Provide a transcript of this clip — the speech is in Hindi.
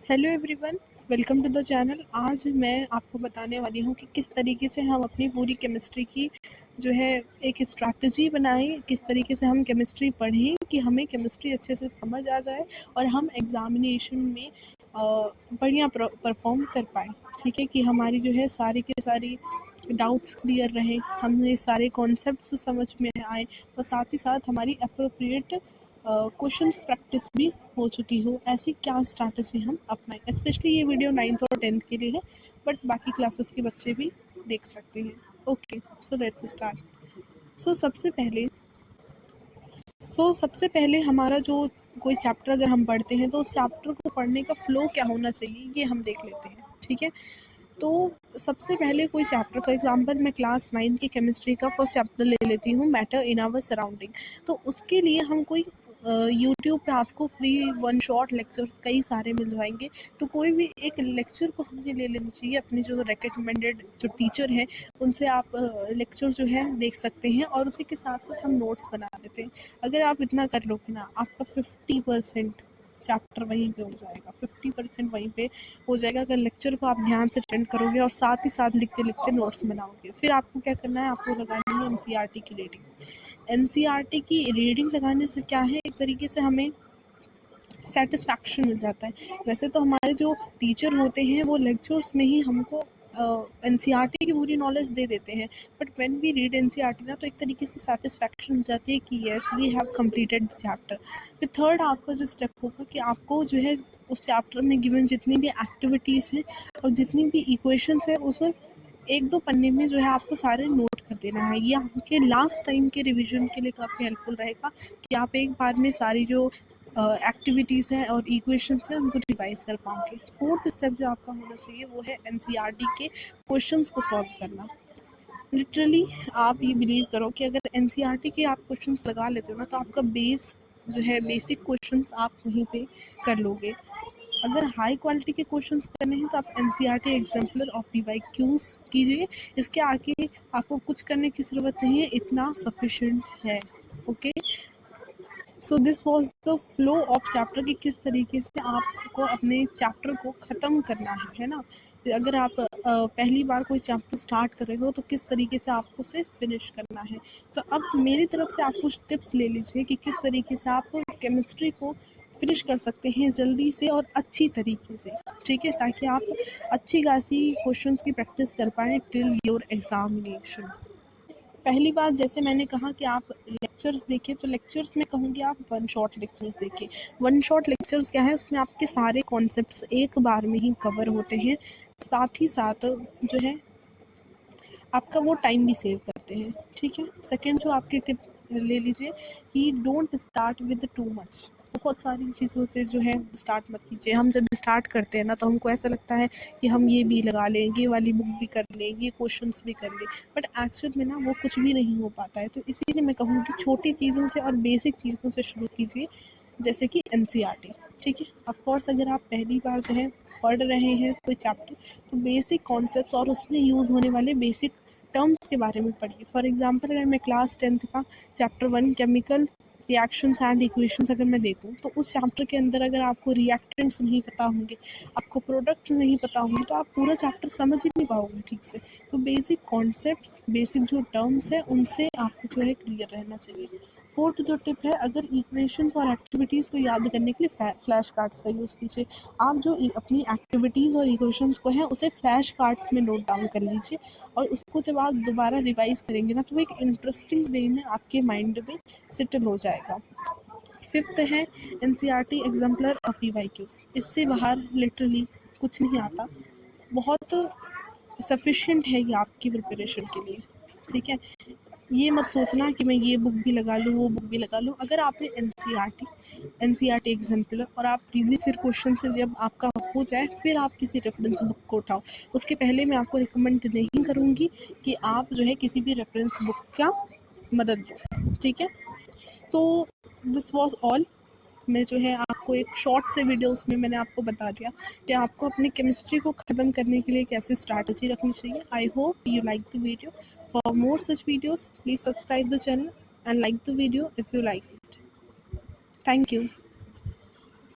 Hello everyone, welcome to the channel. आज मैं आपको बताने वाली हूँ कि किस तरीके से हम अपनी पूरी केमिस्ट्री की जो है एक स्ट्रैटेजी बनाएं, किस तरीके से हम केमिस्ट्री पढ़ें कि हमें केमिस्ट्री अच्छे से समझ आ जाए और हम एग्ज़ामिनेशन में बढ़िया परफॉर्म कर पाएँ। ठीक है, कि हमारी जो है सारी की सारी डाउट्स क्लियर रहें, हमें सारे कॉन्सेप्ट्स समझ में आए और साथ ही साथ हमारी अप्रोप्रिएट क्वेश्चंस प्रैक्टिस भी हो चुकी हो। ऐसी क्या स्ट्रैटेजी हम अपनाएं। स्पेशली ये वीडियो 9th और 10th के लिए है, बट बाकी क्लासेस के बच्चे भी देख सकते हैं। Okay, so let's start. सबसे पहले हमारा जो कोई चैप्टर अगर हम पढ़ते हैं तो उस चैप्टर को पढ़ने का फ्लो क्या होना चाहिए ये हम देख लेते हैं। ठीक है, तो सबसे पहले कोई चैप्टर, फॉर एग्जांपल मैं क्लास 9 की केमिस्ट्री का फर्स्ट चैप्टर ले लेती हूँ, मैटर इन आवर सराउंडिंग। तो उसके लिए हम कोई यूट्यूब पे आपको फ्री वन शॉट लेक्चर्स कई सारे मिल जाएंगे। तो कोई भी एक लेक्चर को हमें ले लेना चाहिए, अपने जो रिकमेंडेड जो टीचर हैं उनसे आप लेक्चर जो है देख सकते हैं और उसी के साथ साथ हम नोट्स बना लेते हैं। अगर आप इतना कर लोगे ना, आपका 50% चैप्टर वहीं पे हो जाएगा, 50% वहीं पे हो जाएगा अगर लेक्चर को आप ध्यान से अटेंड करोगे और साथ ही साथ लिखते लिखते नोट्स बनाओगे। फिर आपको क्या करना है, आपको लगानी है एनसीईआरटी की रीडिंग। एनसीईआरटी की रीडिंग लगाने से क्या है, एक तरीके से हमें सेटिस्फैक्शन मिल जाता है। वैसे तो हमारे जो टीचर होते हैं वो लेक्चर्स में ही हमको एनसीईआरटी की पूरी नॉलेज दे देते हैं, but when we read NCERT ना तो एक तरीके से सेटिस्फैक्शन हो जाती है कि yes we have completed the chapter. फिर थर्ड आपका जो स्टेप होगा कि आपको जो है उस चैप्टर में गिवन जितनी भी एक्टिविटीज़ हैं और जितनी भी इक्वेशंस हैं उस एक दो पन्ने में जो है आपको सारे नोट कर देना है। ये आपके लास्ट टाइम के रिवीजन के लिए काफ़ी हेल्पफुल रहेगा कि आप एक बार में सारी जो एक्टिविटीज़ हैं और इक्वेशंस हैं उनको रिवाइज कर पाओगे। फोर्थ स्टेप जो आपका होना चाहिए वो है एनसीईआरटी के क्वेश्चंस को सॉल्व करना। लिटरली आप ये बिलीव करो कि अगर एनसीईआरटी के आप क्वेश्चंस लगा लेते हो ना तो आपका बेस जो है बेसिक क्वेश्चंस आप वहीं पे कर लोगे। अगर हाई क्वालिटी के क्वेश्चंस करने हैं तो आप एनसीईआरटी एग्जाम्पलर और पीवाईक्यूज कीजिए। इसके आगे आपको कुछ करने की ज़रूरत नहीं है, इतना सफिशिएंट है। Okay, so this was the flow of chapter कि किस तरीके से आपको अपने चैप्टर को ख़त्म करना है ना। अगर आप पहली बार कोई चैप्टर स्टार्ट कर रहे हो तो किस तरीके से आपको उसे फिनिश करना है। तो अब मेरी तरफ से आप कुछ टिप्स ले लीजिए कि किस तरीके से आप केमिस्ट्री को फिनिश कर सकते हैं जल्दी से और अच्छी तरीके से। ठीक है, ताकि आप अच्छी खासी क्वेश्चंस की प्रैक्टिस कर पाएँ टिल योर एग्जामिनेशन। पहली बात, जैसे मैंने कहा कि आप लेक्चर्स देखिए, तो लेक्चर्स में कहूँगी आप वन शॉट लेक्चर्स देखिए। वन शॉट लेक्चर्स क्या है, उसमें आपके सारे कॉन्सेप्ट्स एक बार में ही कवर होते हैं, साथ ही साथ जो है आपका वो टाइम भी सेव करते हैं। ठीक है, सेकेंड जो आपकी टिप ले लीजिए कि don't start with too much. बहुत सारी चीज़ों से जो है स्टार्ट मत कीजिए। हम जब स्टार्ट करते हैं ना तो हमको ऐसा लगता है कि हम ये भी लगा लें, ये वाली बुक भी कर लें, ये क्वेश्चंस भी कर लें, बट एक्चुअल में ना वो कुछ भी नहीं हो पाता है। तो इसीलिए मैं कहूँगी छोटी चीज़ों से और बेसिक चीज़ों से शुरू कीजिए, जैसे कि एनसीईआरटी। ठीक है, ऑफ कोर्स अगर आप पहली बार जो है पढ़ रहे हैं कोई चैप्टर तो बेसिक कॉन्सेप्ट्स और उसमें यूज़ होने वाले बेसिक टर्म्स के बारे में पढ़िए। फॉर एग्जांपल अगर मैं क्लास 10th का chapter 1 chemical reactions and equations अगर मैं देखूँ तो उस चैप्टर के अंदर अगर आपको रिएक्टेंट्स नहीं पता होंगे, आपको प्रोडक्ट्स नहीं पता होंगे, तो आप पूरा चैप्टर समझ ही नहीं पाओगे ठीक से। तो बेसिक कॉन्सेप्ट्स, बेसिक जो टर्म्स हैं उनसे आपको जो है क्लियर रहना चाहिए। फोर्थ जो टिप है, अगर इक्वेशंस और एक्टिविटीज़ को याद करने के लिए फ्लैश कार्ड्स का यूज़ कीजिए। आप जो अपनी एक्टिविटीज़ और इक्वेशंस को है उसे फ्लैश कार्ड्स में नोट डाउन कर लीजिए और उसको जब आप दोबारा रिवाइज करेंगे ना तो वो एक इंटरेस्टिंग वे में आपके माइंड में सेटल हो जाएगा। फिफ्थ है एनसीईआरटी एग्जाम्पलर और पीवाईक्यूज। इससे बाहर लिटरली कुछ नहीं आता, बहुत सफिशिएंट है ये आपकी प्रिपरेशन के लिए। ठीक है, ये मत सोचना कि मैं ये बुक भी लगा लूँ वो बुक भी लगा लूँ। अगर आपने एनसीईआरटी एग्जाम्पलर और आप प्रीवियस ईयर क्वेश्चन से जब आपका हो जाए फिर आप किसी रेफरेंस बुक को उठाओ। उसके पहले मैं आपको रिकमेंड नहीं करूँगी कि आप जो है किसी भी रेफरेंस बुक का मदद लो। ठीक है, सो दिस वॉज ऑल। मैं जो है आपको एक शॉर्ट से वीडियोस में मैंने आपको बता दिया कि आपको अपनी केमिस्ट्री को ख़त्म करने के लिए कैसे स्ट्रैटेजी रखनी चाहिए। I hope you like the video. For more such videos please subscribe the channel and like the video if you like it. Thank you.